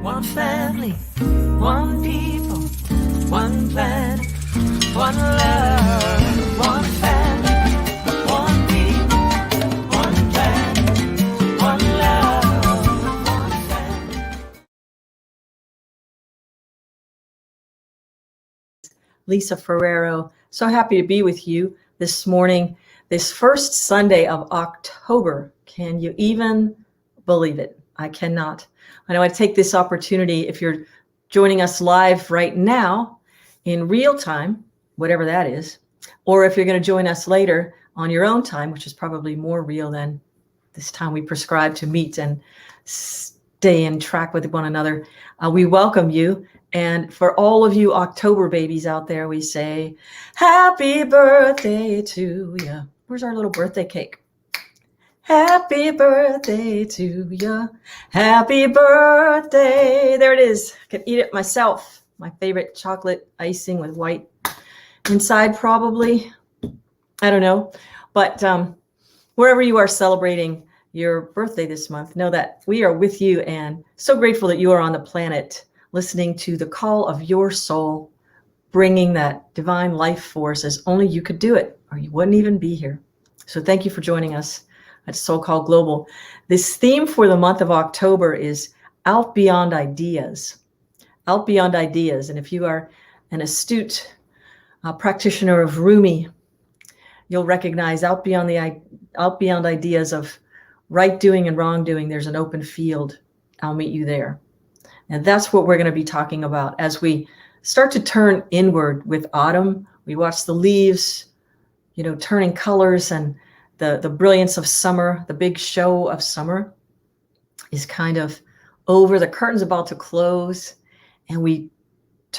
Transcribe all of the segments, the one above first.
One family, one people, one planet, one love. One family, one people, one planet, one love. One family. Lisa Ferraro, so happy to be with you this morning, this first Sunday of October. Can you even believe it? I cannot. I know I take this opportunity, if you're joining us live right now in real time, whatever that is, or if you're going to join us later on your own time, which is probably more real than this time we prescribe to meet and stay in track with one another, we welcome you. And for all of you October babies out there, we say, happy birthday to you. Where's our little birthday cake? Happy birthday to you. Happy birthday. There it is. I can eat it myself. My favorite chocolate icing with white inside, probably. I don't know. But wherever you are celebrating your birthday this month, know that we are with you and so grateful that you are on the planet listening to the call of your soul, bringing that divine life force as only you could do it, or you wouldn't even be here. So thank you for joining us at SoulCall Global. This theme for the month of October is Out Beyond Ideas. Out Beyond Ideas. And if you are an astute practitioner of Rumi, you'll recognize out beyond ideas of right doing and wrong doing, there's an open field. I'll meet you there. And that's what we're going to be talking about as we start to turn inward with autumn. We watch the leaves, turning colors, and the brilliance of summer, the big show of summer is kind of over. The curtain's about to close, and we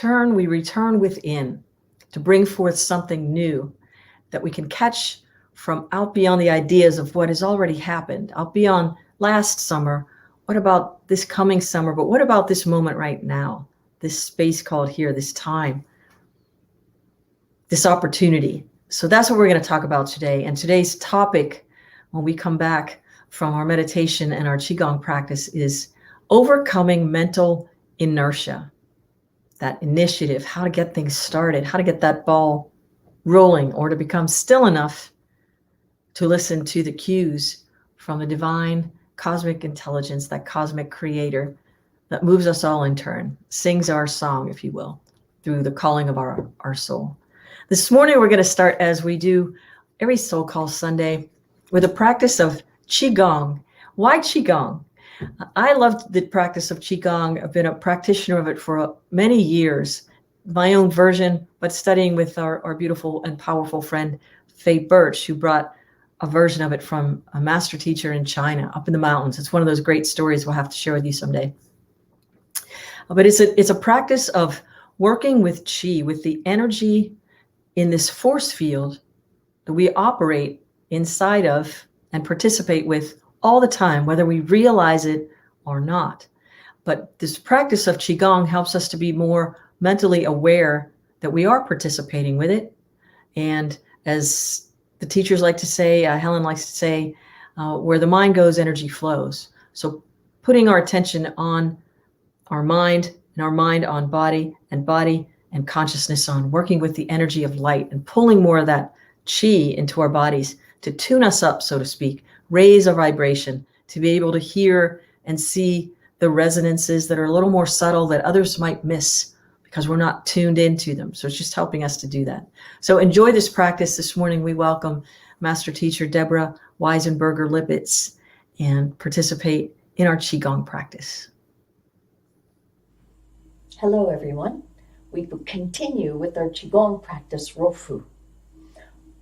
return within to bring forth something new that we can catch from out beyond the ideas of what has already happened, out beyond last summer. What about this coming summer? But what about this moment right now? This space called here, this time, this opportunity. So that's what we're going to talk about today. And today's topic, when we come back from our meditation and our Qigong practice, is overcoming mental inertia. That initiative, how to get things started, how to get that ball rolling, or to become still enough to listen to the cues from the divine cosmic intelligence, that cosmic creator that moves us all in turn, sings our song, if you will, through the calling of our soul. This morning, we're going to start, as we do every SoulCall Sunday, with a practice of Qigong. Why Qigong? I loved the practice of Qigong. I've been a practitioner of it for many years, my own version, but studying with our beautiful and powerful friend, Faye Birch, who brought a version of it from a master teacher in China, up in the mountains. It's one of those great stories we'll have to share with you someday. But it's a practice of working with Qi, with the energy in this force field that we operate inside of and participate with all the time, whether we realize it or not. But this practice of Qigong helps us to be more mentally aware that we are participating with it. And as the teachers like to say, Helen likes to say, where the mind goes, energy flows. So putting our attention on our mind, and our mind on body and consciousness on working with the energy of light and pulling more of that Qi into our bodies to tune us up, so to speak, raise our vibration, to be able to hear and see the resonances that are a little more subtle that others might miss because we're not tuned into them. So it's just helping us to do that. So enjoy this practice. This morning, we welcome Master Teacher Deborah Weisenberger-Lippitz and participate in our Qigong practice. Hello, everyone. We will continue with our Qigong practice, Rofu.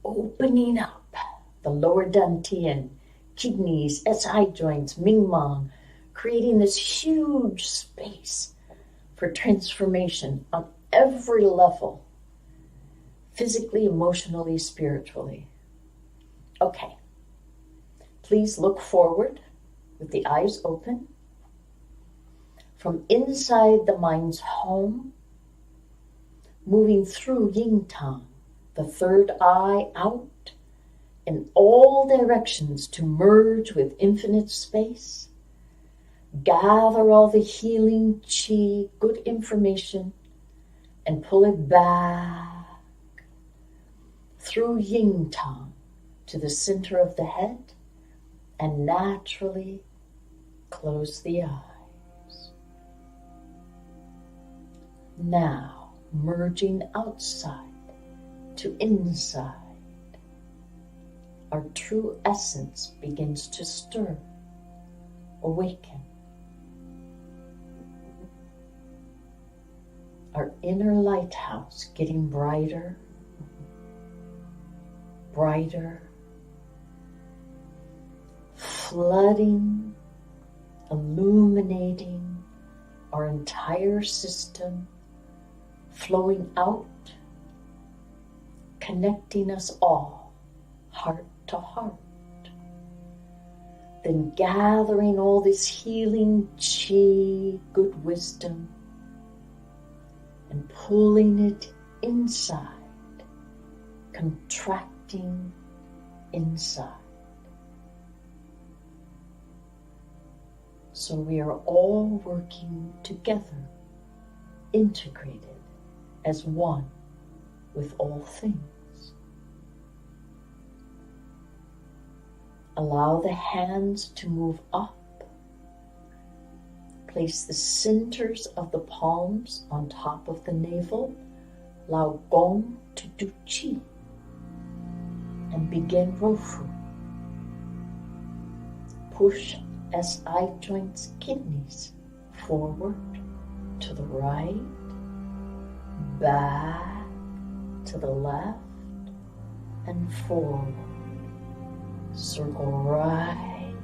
Opening up the lower dantian, kidneys, SI joints, Mingmang, creating this huge space for transformation on every level, physically, emotionally, spiritually. Okay, please look forward with the eyes open. From inside the mind's home, moving through Yin Tang, the third eye out in all directions to merge with infinite space, gather all the healing chi, good information, and pull it back through yin tang to the center of the head, and naturally close the eyes. Now, merging outside to inside, our true essence begins to stir, awaken. Our inner lighthouse getting brighter, brighter, flooding, illuminating our entire system, flowing out, connecting us all, heart to heart. Then gathering all this healing chi, good wisdom, and pulling it inside, contracting inside. So we are all working together, integrated as one with all things. Allow the hands to move up. Place the centers of the palms on top of the navel. Allow Gong to do Qi. And begin Rofu. Push SI joints, kidneys forward to the right, back to the left, and forward. Circle right,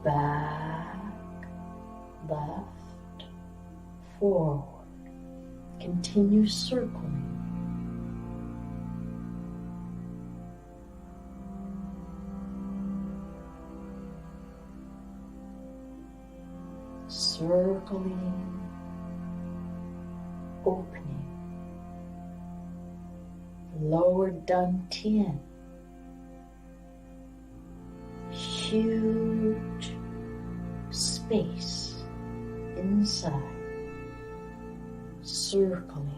back, left, forward. Continue circling. Circling, opening, lower dantian, huge space inside, circling,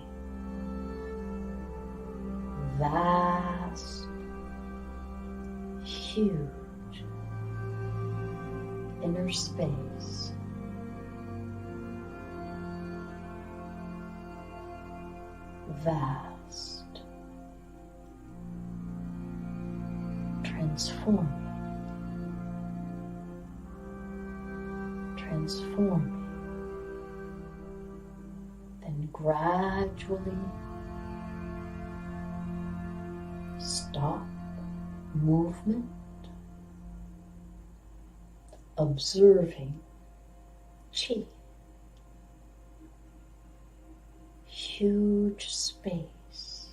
vast, huge inner space. Vast, transforming, then gradually stop movement, observing Qi. Huge space,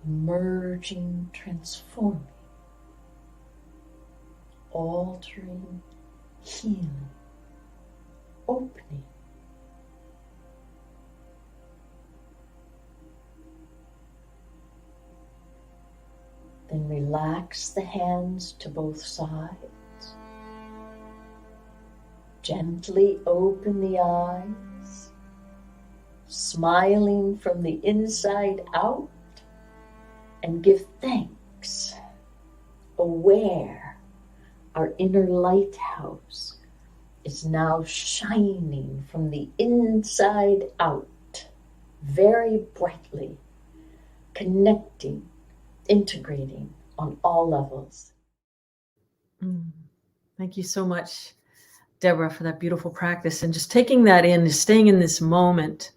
merging, transforming, altering, healing, opening. Then relax the hands to both sides. Gently open the eyes, smiling from the inside out, and give thanks. Aware our inner lighthouse is now shining from the inside out, very brightly, connecting, integrating on all levels. Thank you so much, Deborah, for that beautiful practice. And just taking that in, staying in this moment,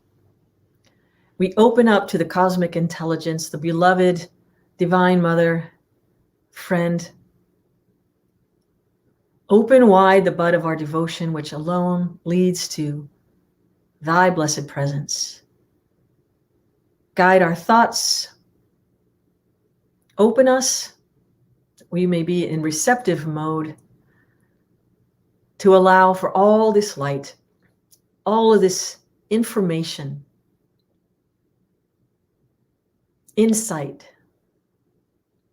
we open up to the cosmic intelligence, the beloved divine mother, friend. Open wide the bud of our devotion, which alone leads to thy blessed presence. Guide our thoughts. Open us. We may be in receptive mode to allow for all this light, all of this information, insight,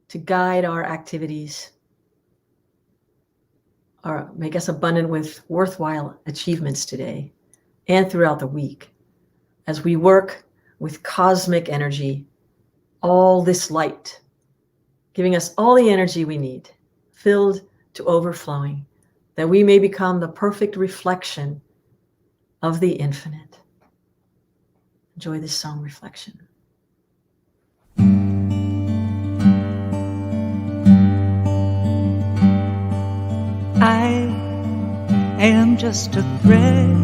to guide our activities, or make us abundant with worthwhile achievements today and throughout the week, as we work with cosmic energy, all this light, giving us all the energy we need, filled to overflowing, that we may become the perfect reflection of the infinite. Enjoy this song reflection. I am just a thread,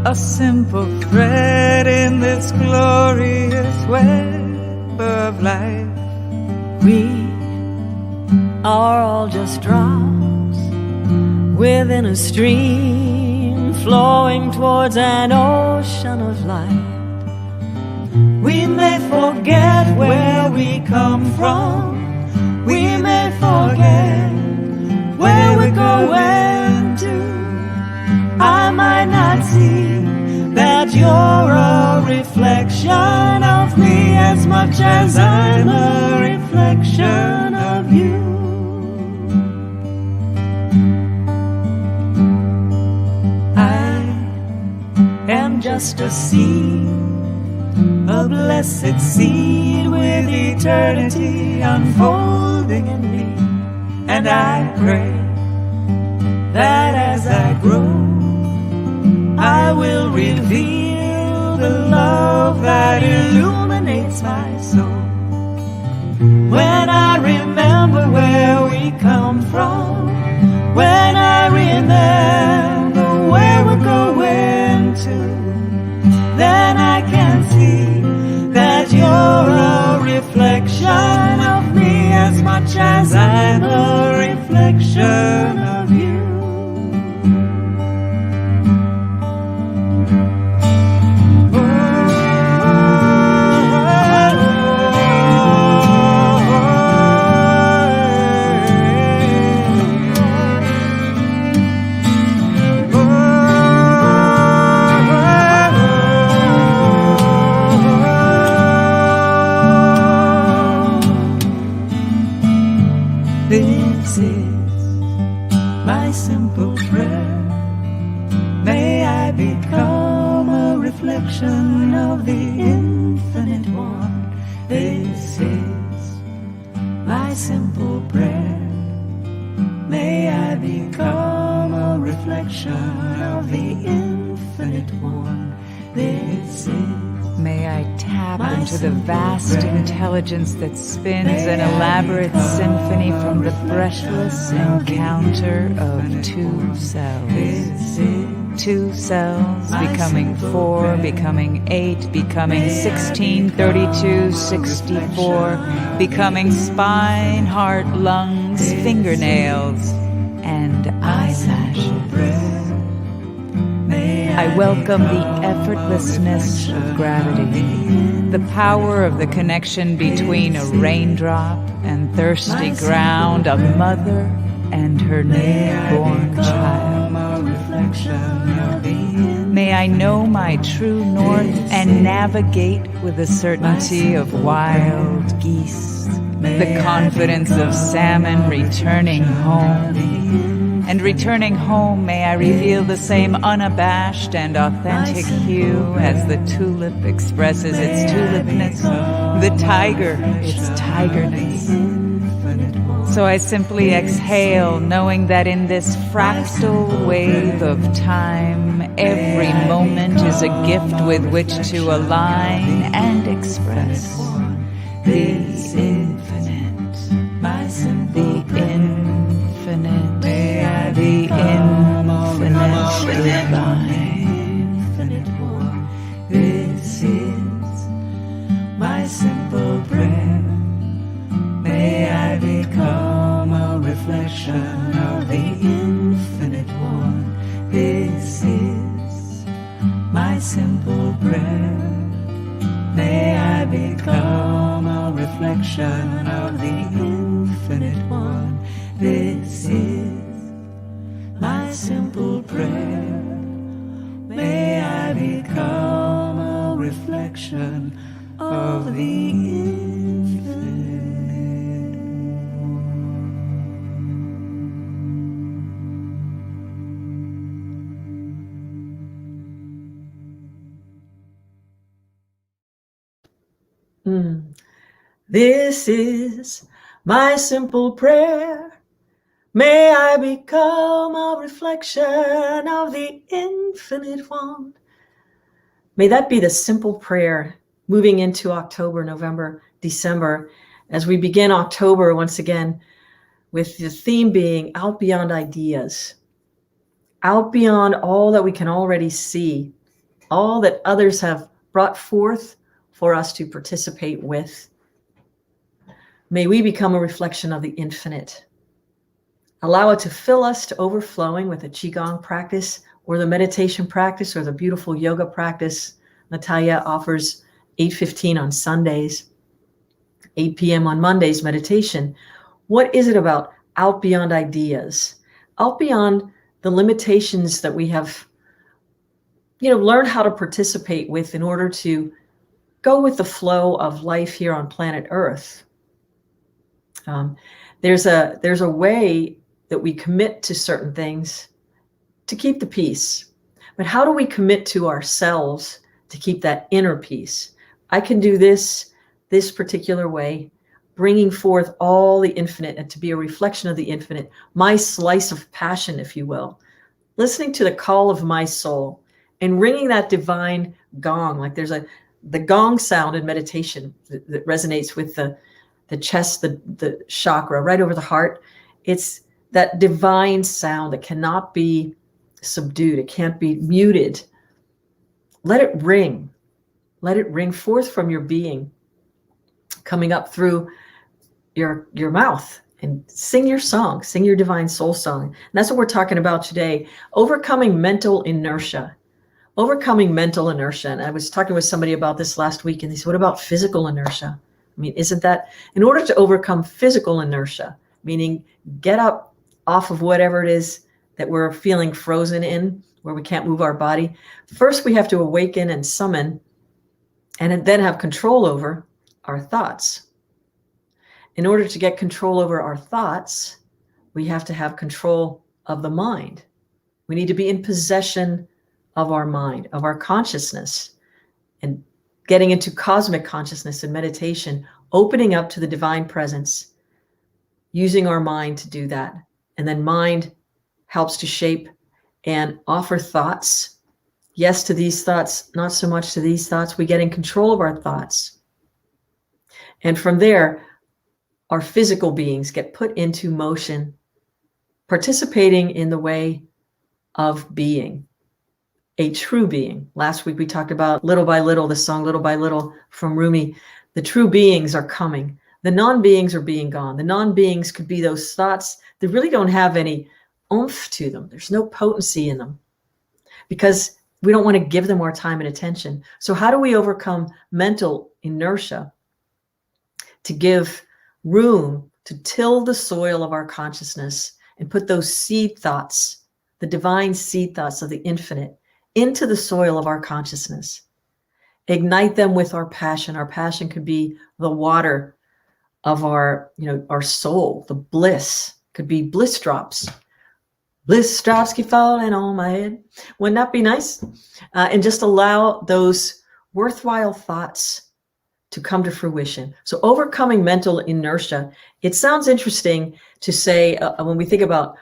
a simple thread in this glorious web of life. We are all just drops within a stream flowing towards an ocean of light. We may forget where we come from, we may forget where we're going to. I might not see that you're a reflection of me as much as I'm a reflection of you. I am just a seed, a blessed seed with eternity unfolding in me. And I pray that as I grow, I will reveal the love that illuminates my soul. When I remember where we come from, when I remember where we're going to, then I can see that you're a reflection of me as much as I'm a reflection of you. This is my simple prayer. May I become a reflection of the infinite one. This is my simple prayer. May I become a reflection of the infinite one. This is May I tap into the vast intelligence that spins an elaborate symphony from the breathless encounter of two cells. Two cells becoming 4, becoming 8, becoming 16, 32, 64, becoming spine, heart, lungs, fingernails, and eyelashes. I welcome the effortlessness of gravity, the power of the connection between a raindrop and thirsty ground, a mother and her newborn child. May I know my true north and navigate with the certainty of wild geese, the confidence of salmon returning home. And returning home, may I reveal the same unabashed and authentic hue as the tulip expresses its tulipness, the tiger its tigerness. So I simply exhale, knowing that in this fractal wave of time, every moment is a gift with which to align and express the infinite, the infinite, the infinite divine. This is my simple prayer. May I become a reflection of the infinite one. This is my simple prayer. May I become a reflection of the infinite one. This is my simple prayer. May I become a reflection of the infinite. This is my simple prayer. May I become a reflection of the infinite one. May that be the simple prayer moving into October, November, December, as we begin October once again, with the theme being out beyond ideas, out beyond all that we can already see, all that others have brought forth for us to participate with. May we become a reflection of the infinite. Allow it to fill us to overflowing with the Qigong practice or the meditation practice or the beautiful yoga practice Natalia offers 8:15 on Sundays, 8 p.m. on Mondays meditation. What is it about out beyond ideas, out beyond the limitations that we have, learned how to participate with in order to go with the flow of life here on planet Earth? There's a way that we commit to certain things to keep the peace. But how do we commit to ourselves to keep that inner peace? I can do this particular way, bringing forth all the infinite and to be a reflection of the infinite, my slice of passion, if you will, listening to the call of my soul and ringing that divine gong. Like there's the gong sound in meditation that resonates with the chest, the chakra right over the heart. It's that divine sound that cannot be subdued. It can't be muted. Let it ring. Let it ring forth from your being, coming up through your mouth, and sing your song, sing your divine soul song. And that's what we're talking about today. Overcoming mental inertia. Overcoming mental inertia. And I was talking with somebody about this last week, and they said, what about physical inertia? I mean, isn't that, in order to overcome physical inertia, meaning get up off of whatever it is that we're feeling frozen in, where we can't move our body, first we have to awaken and summon, and then have control over our thoughts. In order to get control over our thoughts, we have to have control of the mind. We need to be in possession of our mind, of our consciousness, and getting into cosmic consciousness and meditation, opening up to the divine presence, using our mind to do that. And then mind helps to shape and offer thoughts. Yes to these thoughts, not so much to these thoughts. We get in control of our thoughts. And from there, our physical beings get put into motion, participating in the way of being, a true being. Last week we talked about Little by Little, the song Little by Little from Rumi. The true beings are coming. The non-beings are being gone. The non-beings could be those thoughts that really don't have any oomph to them. There's no potency in them because we don't want to give them our time and attention. So how do we overcome mental inertia to give room to till the soil of our consciousness and put those seed thoughts, the divine seed thoughts of the infinite, into the soil of our consciousness? Ignite them with our passion. Our passion could be the water of our soul. The bliss could be bliss drops. Bliss drops keep falling on my head. Wouldn't that be nice? And just allow those worthwhile thoughts to come to fruition. So overcoming mental inertia. It sounds interesting to say when we think about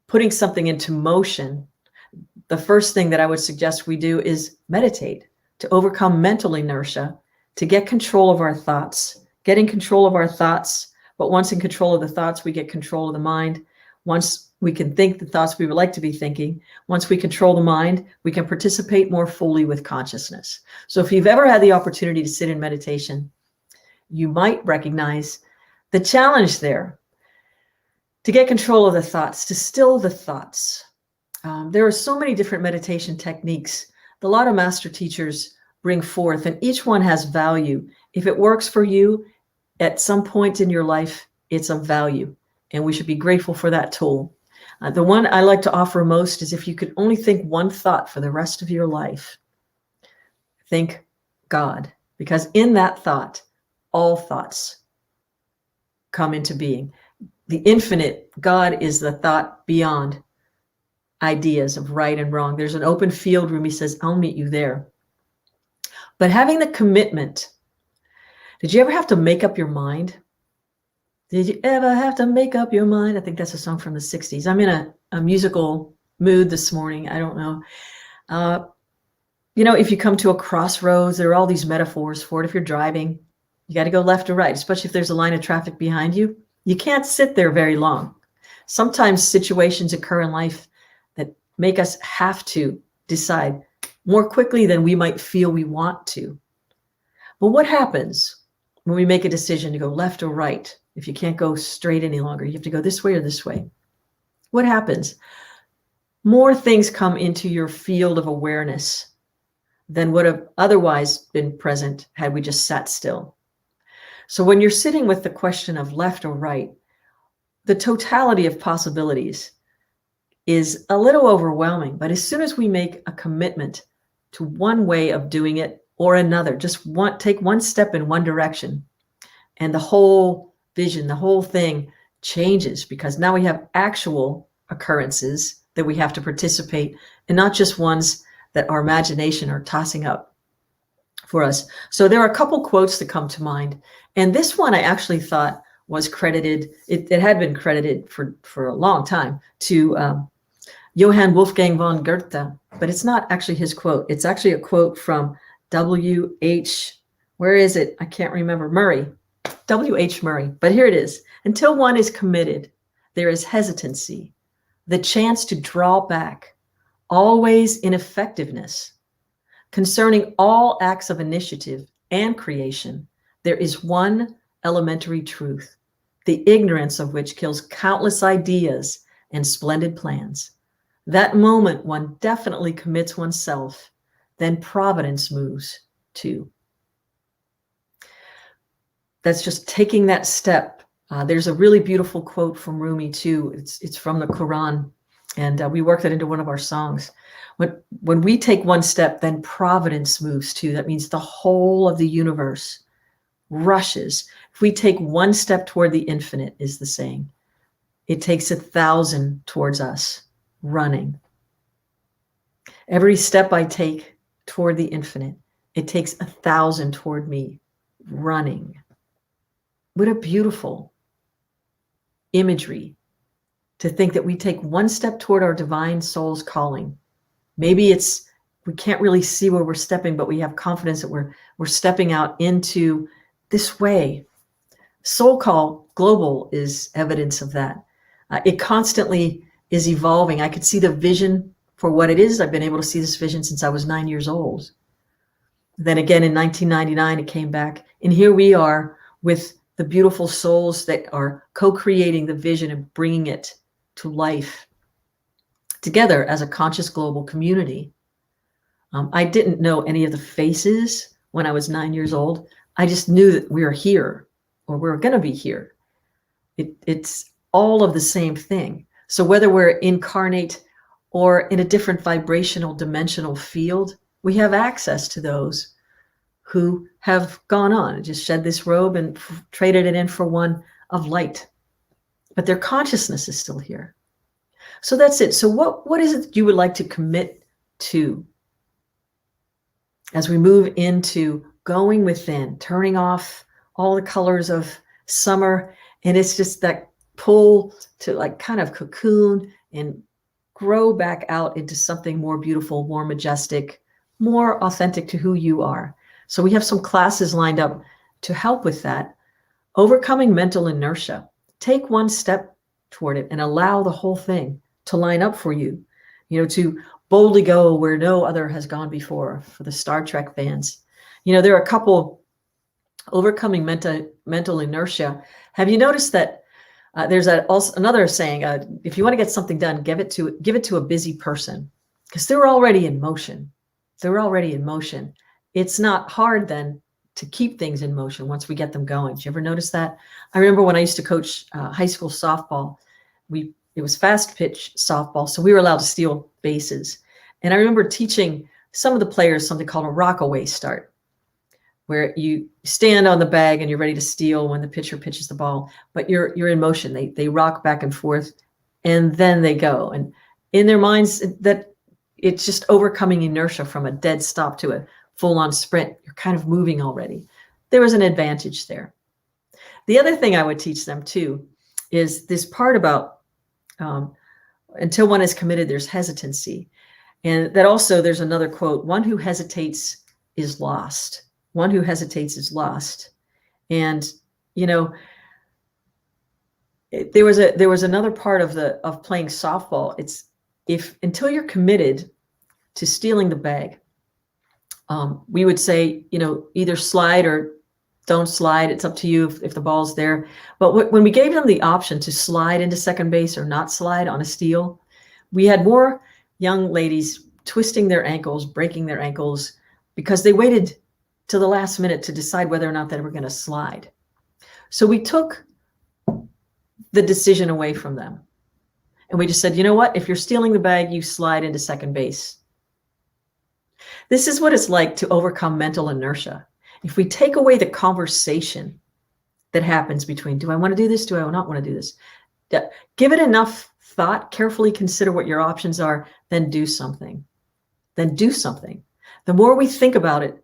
putting something into motion, the first thing that I would suggest we do is meditate to overcome mental inertia, to get control of our thoughts, getting control of our thoughts. But once in control of the thoughts, we get control of the mind. Once we can think the thoughts we would like to be thinking, once we control the mind, we can participate more fully with consciousness. So if you've ever had the opportunity to sit in meditation, you might recognize the challenge there to get control of the thoughts, to still the thoughts. There are so many different meditation techniques that a lot of master teachers bring forth, and each one has value. If it works for you at some point in your life, it's of value, and we should be grateful for that tool. The one I like to offer most is if you could only think one thought for the rest of your life, think God, because in that thought, all thoughts come into being. The infinite God is the thought beyond ideas of right and wrong. There's an open field. Rumi says, I'll meet you there. But having the commitment Did you ever have to make up your mind? Did you ever have to make up your mind? I think that's a song from the 60s. I'm in a musical mood this morning. I don't know. If you come to a crossroads, there are all these metaphors for it. If you're driving, you got to go left or right, especially if there's a line of traffic behind you. You can't sit there very long. Sometimes situations occur in life that make us have to decide more quickly than we might feel we want to. But what happens when we make a decision to go left or right? If you can't go straight any longer, you have to go this way or this way. What happens? More things come into your field of awareness than would have otherwise been present had we just sat still. So when you're sitting with the question of left or right, the totality of possibilities is a little overwhelming. But as soon as we make a commitment to one way of doing it or another, take one step in one direction, and the whole vision, the whole thing changes, because now we have actual occurrences that we have to participate in, not just ones that our imagination are tossing up for us. So there are a couple quotes that come to mind. And this one I actually thought was credited, it had been credited for a long time to Johann Wolfgang von Goethe, but it's not actually his quote. It's actually a quote from W.H., where is it? I can't remember, Murray, W.H. Murray. But here it is. Until one is committed, there is hesitancy, the chance to draw back, always ineffectiveness. Concerning all acts of initiative and creation, there is one elementary truth, the ignorance of which kills countless ideas and splendid plans. That moment one definitely commits oneself, then providence moves too. That's just taking that step. There's a really beautiful quote from Rumi too. It's from the Quran, and we worked that into one of our songs. When we take one step, then providence moves too. That means the whole of the universe rushes. If we take one step toward the infinite, is the saying, it takes 1,000 towards us running. Every step I take toward the infinite, it takes 1,000 toward me running. What a beautiful imagery to think that we take one step toward our divine soul's calling. Maybe we can't really see where we're stepping, but we have confidence that we're stepping out into this way. SoulCall Global is evidence of that. It constantly is evolving. I could see the vision for what it is. I've been able to see this vision since I was 9 years old. Then again, in 1999, it came back. And here we are with the beautiful souls that are co-creating the vision and bringing it to life together as a conscious global community. I didn't know any of the faces when I was 9 years old. I just knew that we were here, or we were going to be here. It's all of the same thing. So whether we're incarnate or in a different vibrational dimensional field, we have access to those who have gone on and just shed this robe and traded it in for one of light. But their consciousness is still here. So that's it. So what is it that you would like to commit to as we move into going within, turning off all the colors of summer? And it's just that pull to like kind of cocoon and grow back out into something more beautiful, more majestic, more authentic to who you are. So we have some classes lined up to help with that. Overcoming mental inertia. Take one step toward it and allow the whole thing to line up for you, to boldly go where no other has gone before. For the Star Trek fans, there are a couple. Overcoming mental inertia. Have you noticed that there's also another saying, if you want to get something done, give it to a busy person, because they're already in motion. It's not hard then to keep things in motion once we get them going. Did you ever notice that? I remember when I used to coach high school softball, it was fast pitch softball, so we were allowed to steal bases. And I remember teaching some of the players something called a rockaway start, where you stand on the bag and you're ready to steal when the pitcher pitches the ball, but you're in motion. They rock back and forth, and then they go. And in their minds, that it's just overcoming inertia from a dead stop to a full-on sprint. You're kind of moving already. there was an advantage there. The other thing I would teach them too is this part about until one is committed, there's hesitancy. And that also, there's another quote, one who hesitates is lost. One who hesitates is lost. And, you know, there was another part of playing softball. It's until you're committed to stealing the bag, we would say, you know, either slide or don't slide. It's up to you if the ball's there. But when we gave them the option to slide into second base or not slide on a steal, we had more young ladies twisting their ankles, breaking their ankles, because they waited till the last minute to decide whether or not they were going to slide. So we took the decision away from them. And we just said, you know what? If you're stealing the bag, you slide into second base. This is what it's like to overcome mental inertia. If we take away the conversation that happens between, do I want to do this? Do I not want to do this? Give it enough thought, carefully consider what your options are, then do something. Then do something. The more we think about it,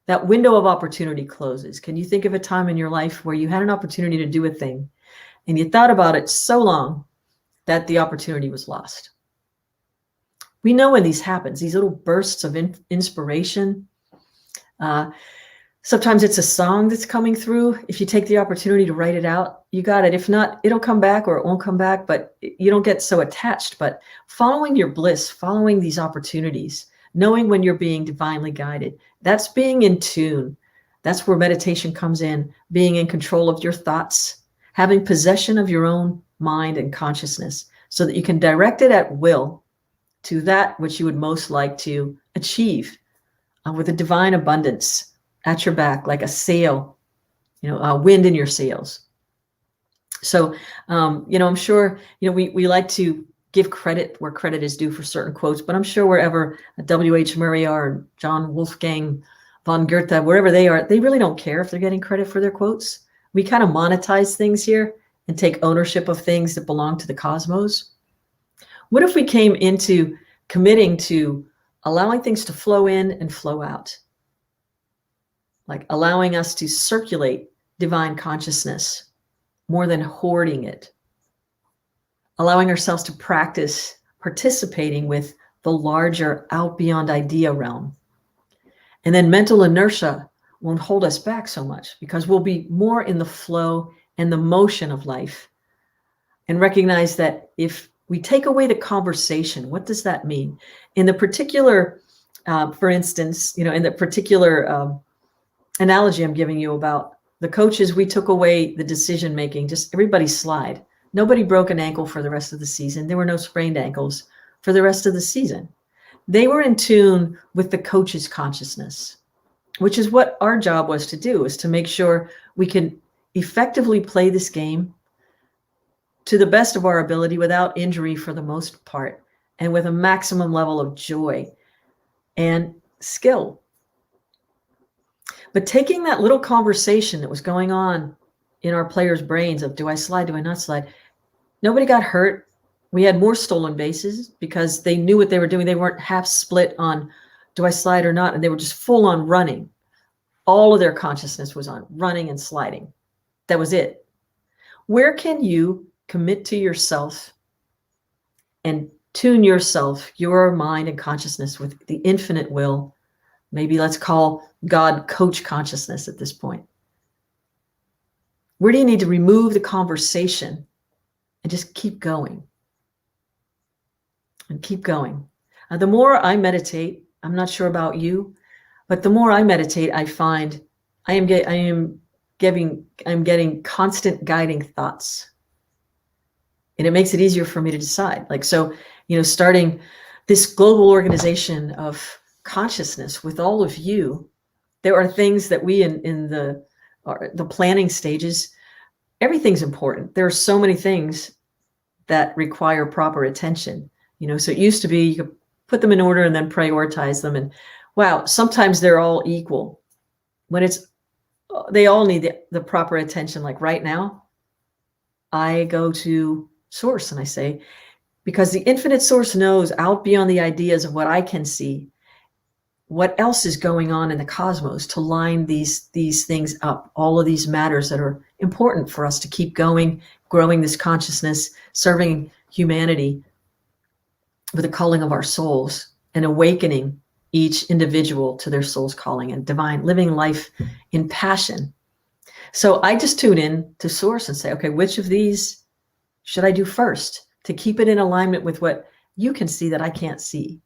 that window of opportunity closes. Can you think of a time in your life where you had an opportunity to do a thing and you thought about it so long that the opportunity was lost? We know when these happens, these little bursts of inspiration. Sometimes it's a song that's coming through. If you take the opportunity to write it out, you got it. If not, it'll come back or it won't come back, but you don't get so attached. But following your bliss, following these opportunities, knowing when you're being divinely guided, that's being in tune. That's where meditation comes in, being in control of your thoughts, having possession of your own mind and consciousness so that you can direct it at will to that which you would most like to achieve with a divine abundance at your back, like a sail, wind in your sails. So, I'm sure, we like to give credit where credit is due for certain quotes, but I'm sure wherever W.H. Murray are, and John Wolfgang von Goethe, wherever they are, they really don't care if they're getting credit for their quotes. We kind of monetize things here and take ownership of things that belong to the cosmos. What if we came into committing to allowing things to flow in and flow out? Like allowing us to circulate divine consciousness more than hoarding it. Allowing ourselves to practice participating with the larger out beyond idea realm. And then mental inertia won't hold us back so much because we'll be more in the flow and the motion of life. And recognize that if we take away the conversation, what does that mean? In the particular, for instance, in the particular analogy I'm giving you about the coaches, we took away the decision making, just everybody slide. Nobody broke an ankle for the rest of the season. There were no sprained ankles for the rest of the season. They were in tune with the coach's consciousness, which is what our job was to do, is to make sure we can effectively play this game to the best of our ability without injury for the most part, and with a maximum level of joy and skill. But taking that little conversation that was going on in our players' brains of, do I slide, do I not slide? Nobody got hurt. We had more stolen bases because they knew what they were doing. They weren't half split on, do I slide or not? And they were just full on running. All of their consciousness was on running and sliding. That was it. Where can you commit to yourself and tune yourself, your mind and consciousness with the infinite will? Maybe let's call God coach consciousness at this point. Where do you need to remove the conversation and just keep going? And keep going. The more I meditate, I'm not sure about you, but the more I meditate, I find I am getting constant guiding thoughts. And it makes it easier for me to decide. Starting this global organization of consciousness with all of you, there are things that we in the planning stages, everything's important. There are so many things that require proper attention. So it used to be you could put them in order and then prioritize them. And wow, sometimes they're all equal. When they all need the proper attention. Like right now, I go to Source and I say, because the infinite Source knows out beyond the ideas of what I can see, what else is going on in the cosmos to line these things up, all of these matters that are important for us to keep going, growing this consciousness, serving humanity with the calling of our souls and awakening each individual to their soul's calling and divine, living life in passion. So I just tune in to source and say, okay, which of these should I do first to keep it in alignment with what you can see that I can't see?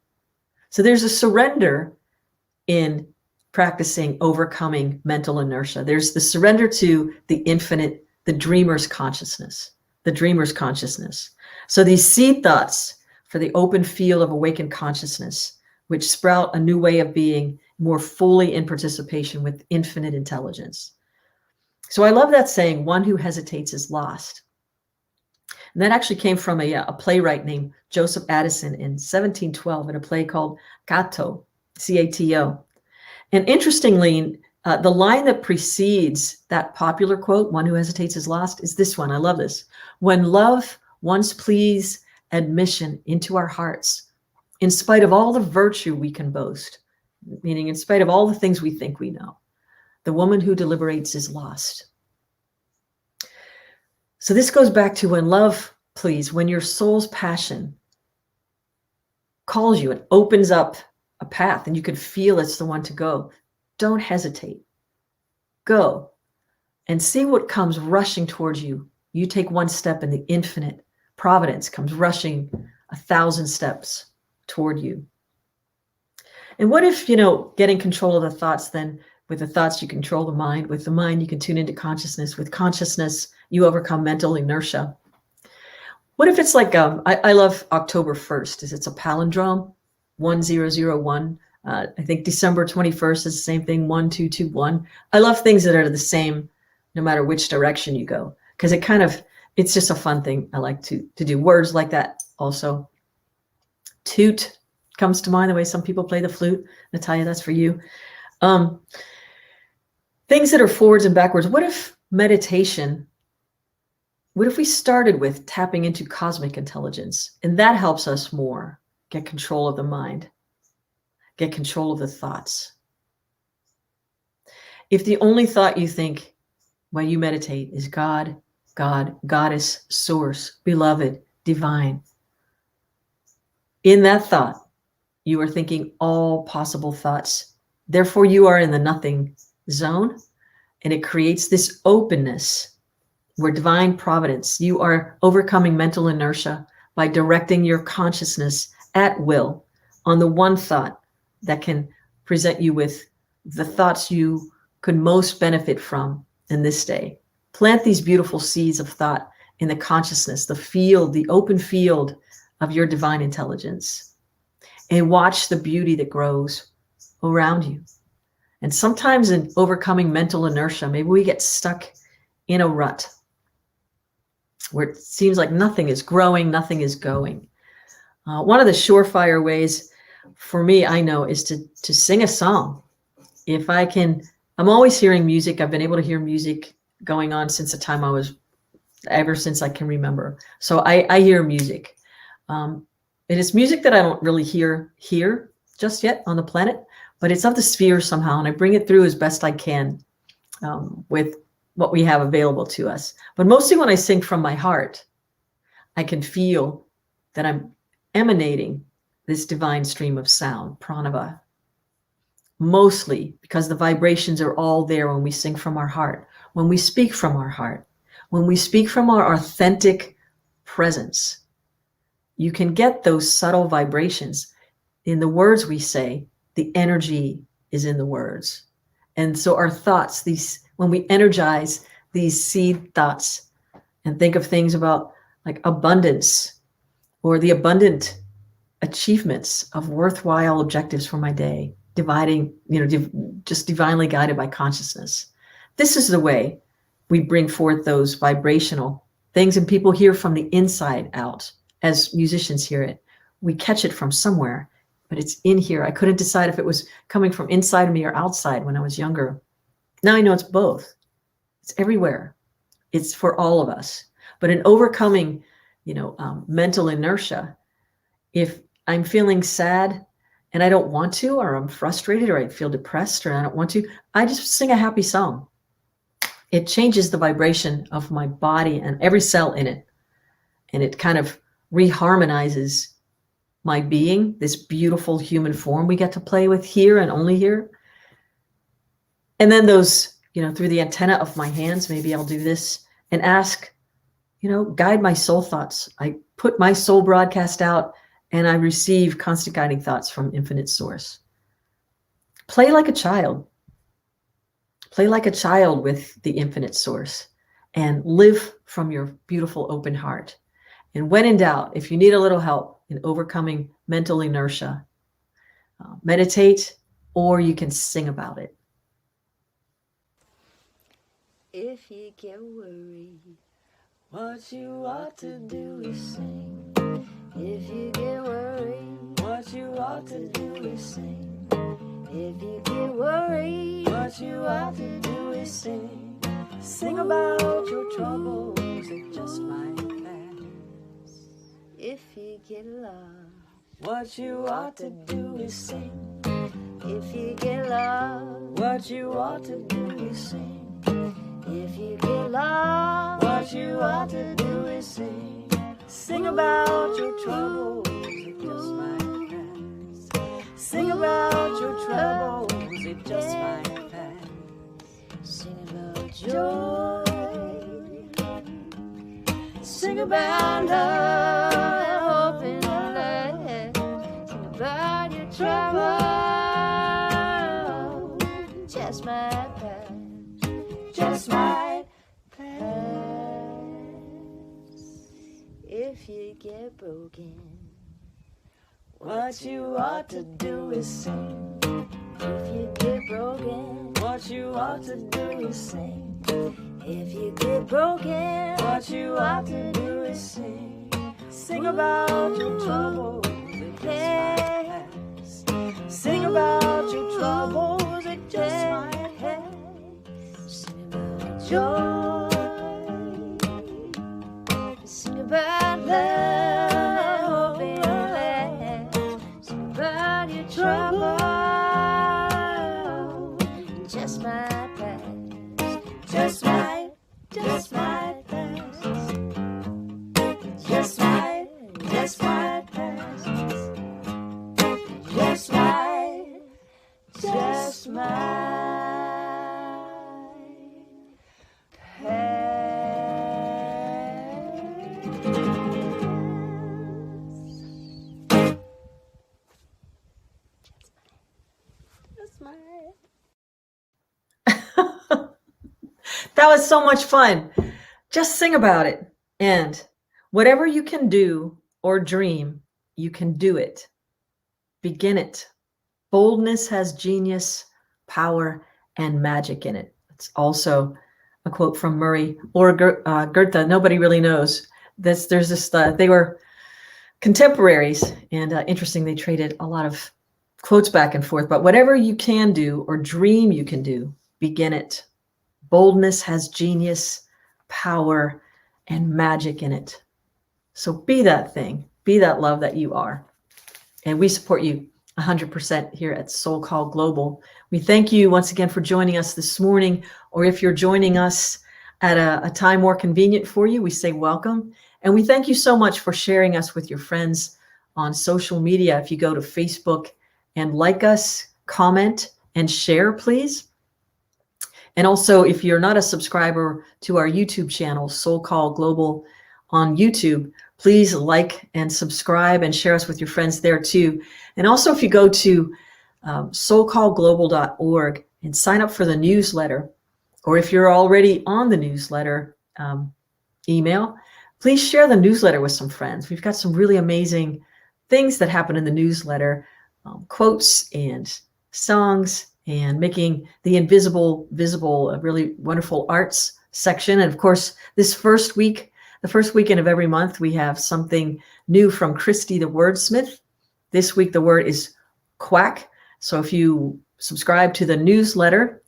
So there's a surrender in practicing overcoming mental inertia. There's the surrender to the infinite, the dreamer's consciousness, the dreamer's consciousness. So these seed thoughts for the open field of awakened consciousness, which sprout a new way of being more fully in participation with infinite intelligence. So I love that saying, one who hesitates is lost. And that actually came from a playwright named Joseph Addison in 1712 in a play called Cato, C-A-T-O. And interestingly, the line that precedes that popular quote, one who hesitates is lost, is this one. I love this. When love once pleads admission into our hearts, in spite of all the virtue we can boast, meaning in spite of all the things we think we know, the woman who deliberates is lost. So this goes back to when love pleads, when your soul's passion calls you and opens up a path and you can feel it's the one to go. Don't hesitate. Go and see what comes rushing towards you. You take one step and the infinite providence comes rushing 1,000 steps toward you. And what if, getting control of the thoughts, then with the thoughts you control the mind, with the mind you can tune into consciousness, with consciousness you overcome mental inertia. What if it's like, I love October 1st, is it's a palindrome, 1001. I think December 21st is the same thing, 1221. I love things that are the same no matter which direction you go, because it's just a fun thing I like to do. Words like that also. Toot comes to mind, the way some people play the flute. Natalia, that's for you. Things that are forwards and backwards. What if meditation, what if we started with tapping into cosmic intelligence, and that helps us more get control of the mind, get control of the thoughts? If the only thought you think when you meditate is God, God, Goddess, Source, Beloved, Divine, in that thought, you are thinking all possible thoughts. Therefore, you are in the nothing zone, and it creates this openness where divine providence, you are overcoming mental inertia by directing your consciousness at will on the one thought that can present you with the thoughts you could most benefit from in this day. Plant these beautiful seeds of thought in the consciousness, the field, the open field of your divine intelligence, and watch the beauty that grows around you. And sometimes in overcoming mental inertia, maybe we get stuck in a rut where it seems like nothing is growing, nothing is going. One of the surefire ways for me, I know, is to sing a song. If I can, I'm always hearing music. I've been able to hear music going on since the time ever since I can remember. So I hear music. It is music that I don't really hear here just yet on the planet, but it's of the sphere somehow, and I bring it through as best I can with what we have available to us. But mostly when I sing from my heart, I can feel that I'm emanating this divine stream of sound, pranava. Mostly because the vibrations are all there when we sing from our heart, when we speak from our heart, when we speak from our authentic presence. You can get those subtle vibrations in the words we say. The energy is in the words. And so our thoughts, when we energize these seed thoughts and think of things about like abundance or the abundant achievements of worthwhile objectives for my day, just divinely guided by consciousness. This is the way we bring forth those vibrational things, and people hear from the inside out. As musicians hear it, we catch it from somewhere, but it's in here. I couldn't decide if it was coming from inside of me or outside when I was younger. Now I know it's both. It's everywhere. It's for all of us. But in overcoming, mental inertia, if I'm feeling sad and I don't want to, or I'm frustrated, or I feel depressed, or I don't want to, I just sing a happy song. It changes the vibration of my body and every cell in it. And it kind of reharmonizes my being, this beautiful human form we get to play with here and only here. And then those, through the antenna of my hands, maybe I'll do this and ask, guide my soul thoughts. I put my soul broadcast out and I receive constant guiding thoughts from infinite source. Play like a child. Play like a child with the infinite source and live from your beautiful open heart. And when in doubt, if you need a little help in overcoming mental inertia, meditate, or you can sing about it. If you get worried, what you ought to do is sing. If you get worried, what you ought to do is sing. If you get worried, what you ought to do is sing. Sing about your troubles, it just might pass. If you get lost, what you ought to do is sing. If you get lost, what you ought to do is sing. If you get lost, what you ought to do is sing. Sing about your troubles, it just might pass. Sing about your troubles, it just might pass. Sing about joy. Sing about love, hope, and life. Sing about your trouble, just might pass. Just might pass. If you get broken, what you ought to do is sing. If you get broken, what you ought to do is sing. If you get broken, what you ought to do is sing. Sing about your troubles, it just might pass. Sing about your troubles, it just might pass. Joy, sing about love, and sing about your trouble, just might pass, just might pass, just might pass, just might. That was so much fun. Just sing about it. And whatever you can do or dream, you can do it. Begin it. Boldness has genius, power, and magic in it. It's also a quote from Murray or Goethe. Nobody really knows. There's this. They were contemporaries, and interesting. They traded a lot of quotes back and forth. But whatever you can do or dream you can do, begin it. Boldness has genius, power, and magic in it. So be that thing. Be that love that you are. And we support you 100% here at SoulCall Global. We thank you once again for joining us this morning, or if you're joining us at a time more convenient for you, we say welcome. And we thank you so much for sharing us with your friends on social media. If you go to Facebook and like us, comment, and share, please. And also, if you're not a subscriber to our YouTube channel, SoulCall Global on YouTube, please like and subscribe and share us with your friends there too. And also, if you go to soulcallglobal.org and sign up for the newsletter, or if you're already on the newsletter email, please share the newsletter with some friends. We've got some really amazing things that happen in the newsletter, quotes and songs, and making the invisible visible, a really wonderful arts section. And of course, this first week, the first weekend of every month, we have something new from Christy the Wordsmith. This week, the word is quack. So if you subscribe to the newsletter,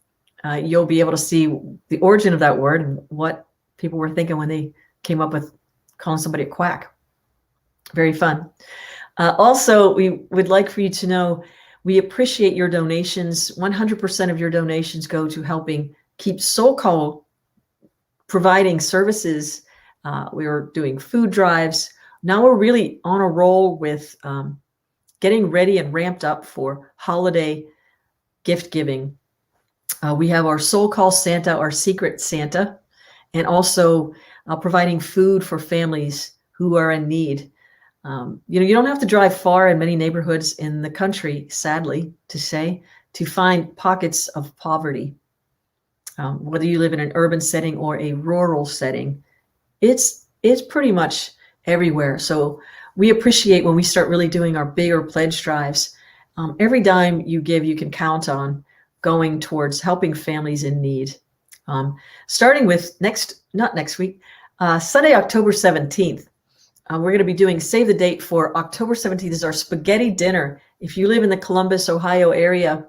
you'll be able to see the origin of that word and what people were thinking when they came up with calling somebody a quack. Very fun. Also, we would like for you to know we appreciate your donations. 100% of your donations go to helping keep SoulCall providing services. We were doing food drives. Now we're really on a roll with getting ready and ramped up for holiday gift giving. We have our SoulCall Santa, our secret Santa, and also providing food for families who are in need. You don't have to drive far in many neighborhoods in the country, sadly to say, to find pockets of poverty. Whether you live in an urban setting or a rural setting, it's pretty much everywhere. So we appreciate when we start really doing our bigger pledge drives. Every dime you give, you can count on going towards helping families in need. Starting with Sunday, October 17th. We're going to be doing, save the date for October 17th is our spaghetti dinner. If you live in the Columbus, Ohio area,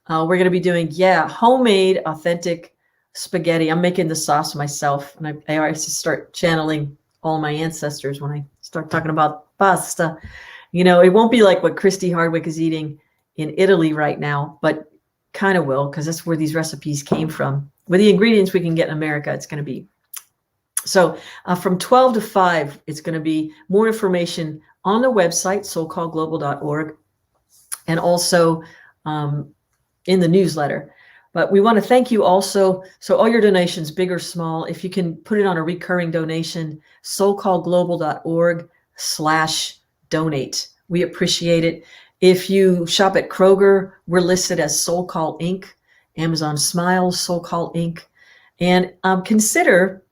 we're going to be doing, homemade, authentic spaghetti. I'm making the sauce myself. And I always start channeling all my ancestors when I start talking about pasta. It won't be like what Christy Hardwick is eating in Italy right now, but kind of will, because that's where these recipes came from. With the ingredients we can get in America, it's going to be. So from 12 to 5, it's going to be more information on the website, soulcallglobal.org, and also in the newsletter. But we want to thank you also. So all your donations, big or small, if you can put it on a recurring donation, soulcallglobal.org/donate. We appreciate it. If you shop at Kroger, we're listed as SoulCall Inc., Amazon Smiles, SoulCall Inc., and consider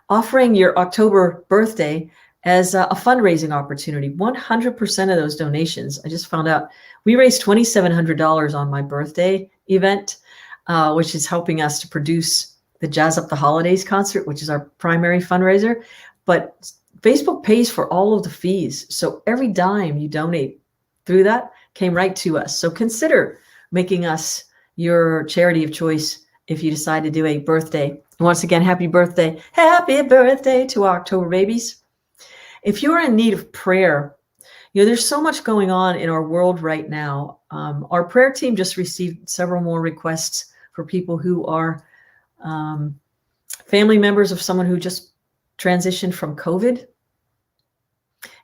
offering your October birthday as a fundraising opportunity. 100% of those donations, I just found out, we raised $2,700 on my birthday event, which is helping us to produce the Jazz Up the Holidays concert, which is our primary fundraiser. But Facebook pays for all of the fees. So every dime you donate through that came right to us. So consider making us your charity of choice if you decide to do a birthday. Once again, happy birthday. Happy birthday to October babies. If you're in need of prayer, there's so much going on in our world right now. Our prayer team just received several more requests for people who are family members of someone who just transitioned from COVID,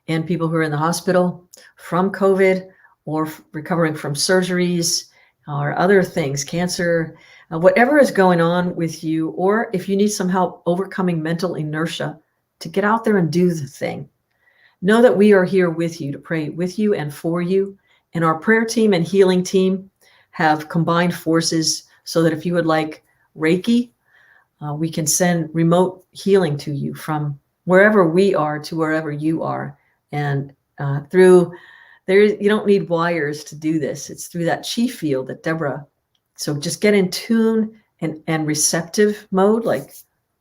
and people who are in the hospital from COVID or recovering from surgeries or other things, cancer, whatever is going on with you, or if you need some help overcoming mental inertia to get out there and do the thing. Know that we are here with you to pray with you and for you. And our prayer team and healing team have combined forces so that if you would like Reiki, we can send remote healing to you from wherever we are to wherever you are. And you don't need wires to do this. It's through that chi field that Deborah. So just get in tune and receptive mode, like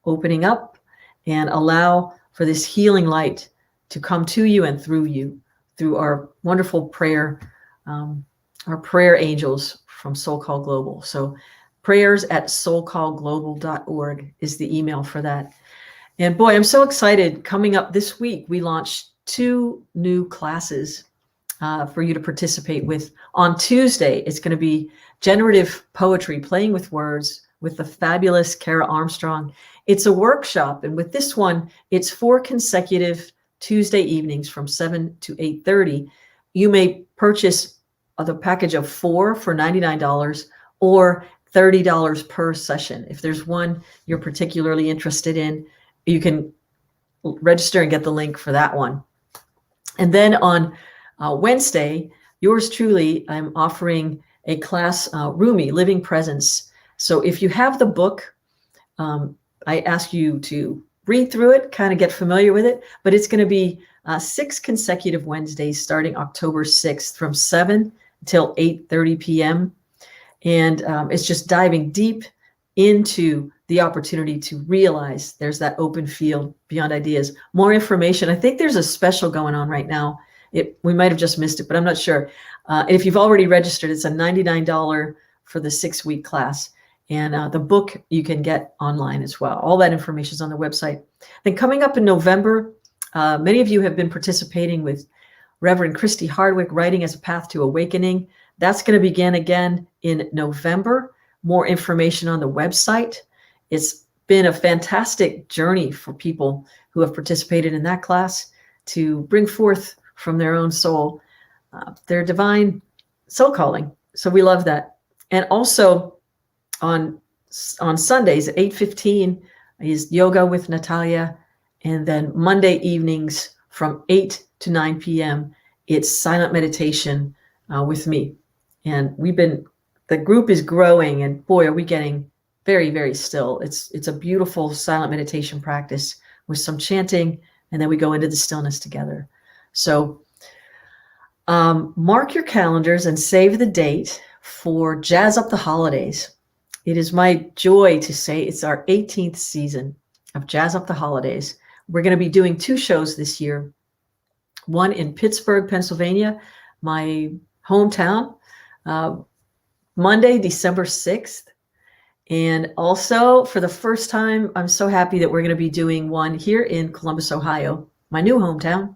opening up, and allow for this healing light to come to you and through you, through our wonderful prayer, our prayer angels from SoulCall Global. So prayers@soulcallglobal.org is the email for that. And boy, I'm so excited. Coming up this week, we launched 2 new classes for you to participate with. On Tuesday, it's going to be generative poetry, playing with words, with the fabulous Kara Armstrong. It's a workshop, and with this one, it's 4 consecutive Tuesday evenings from 7 to 8:30. You may purchase the package of 4 for $99 or $30 per session. If there's one you're particularly interested in, you can register and get the link for that one. And then on Wednesday, yours truly, I'm offering a class, Rumi, Living Presence. So if you have the book, I ask you to read through it, kind of get familiar with it, but it's going to be 6 consecutive Wednesdays starting October 6th from 7 until 8:30 p.m. And it's just diving deep into the opportunity to realize there's that open field beyond ideas. More information. I think there's a special going on right now. We might have just missed it, but I'm not sure. If you've already registered, it's a $99 for the 6-week class. And the book you can get online as well. All that information is on the website. Then coming up in November, many of you have been participating with Reverend Christy Hardwick, Writing as a Path to Awakening. That's going to begin again in November. More information on the website. It's been a fantastic journey for people who have participated in that class to bring forth from their own soul their divine soul calling. So we love that. And also on Sundays at 8:15 is yoga with Natalia. And then Monday evenings from 8 to 9 p.m., it's silent meditation with me. And the group is growing, and boy, are we getting very, very still. It's a beautiful silent meditation practice with some chanting, and then we go into the stillness together. So mark your calendars and save the date for Jazz Up the Holidays. It is my joy to say it's our 18th season of Jazz Up the Holidays. We're going to be doing 2 shows this year. One in Pittsburgh, Pennsylvania, my hometown, Monday, December 6th. And also, for the first time, I'm so happy that we're going to be doing one here in Columbus, Ohio, my new hometown,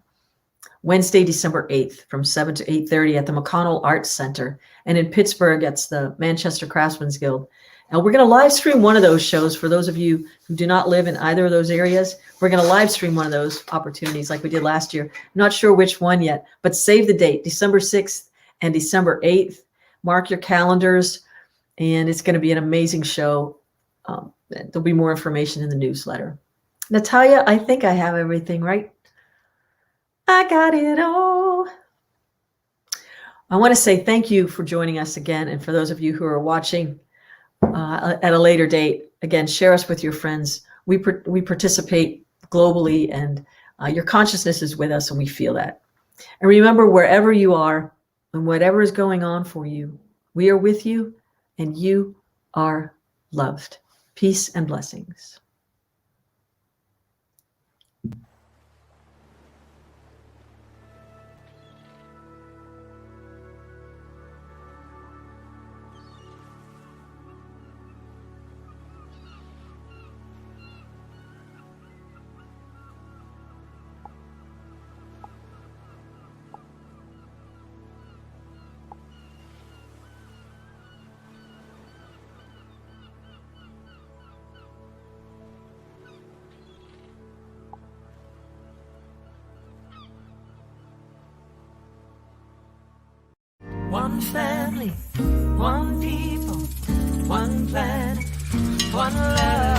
Wednesday, December 8th from 7 to 8:30 at the McConnell Arts Center. And in Pittsburgh, it's the Manchester Craftsmen's Guild. And we're going to live stream one of those shows for those of you who do not live in either of those areas. We're going to live stream one of those opportunities like we did last year. Not sure which one yet, but save the date, December 6th and December 8th. Mark your calendars, and it's going to be an amazing show. There'll be more information in the newsletter. Natalia, I think I have everything right. I got it all. I want to say thank you for joining us again. And for those of you who are watching at a later date, again, share us with your friends. We participate globally, and your consciousness is with us, and we feel that. And remember, wherever you are and whatever is going on for you, we are with you, and you are loved. Peace and blessings. One family, one people, one planet, one love.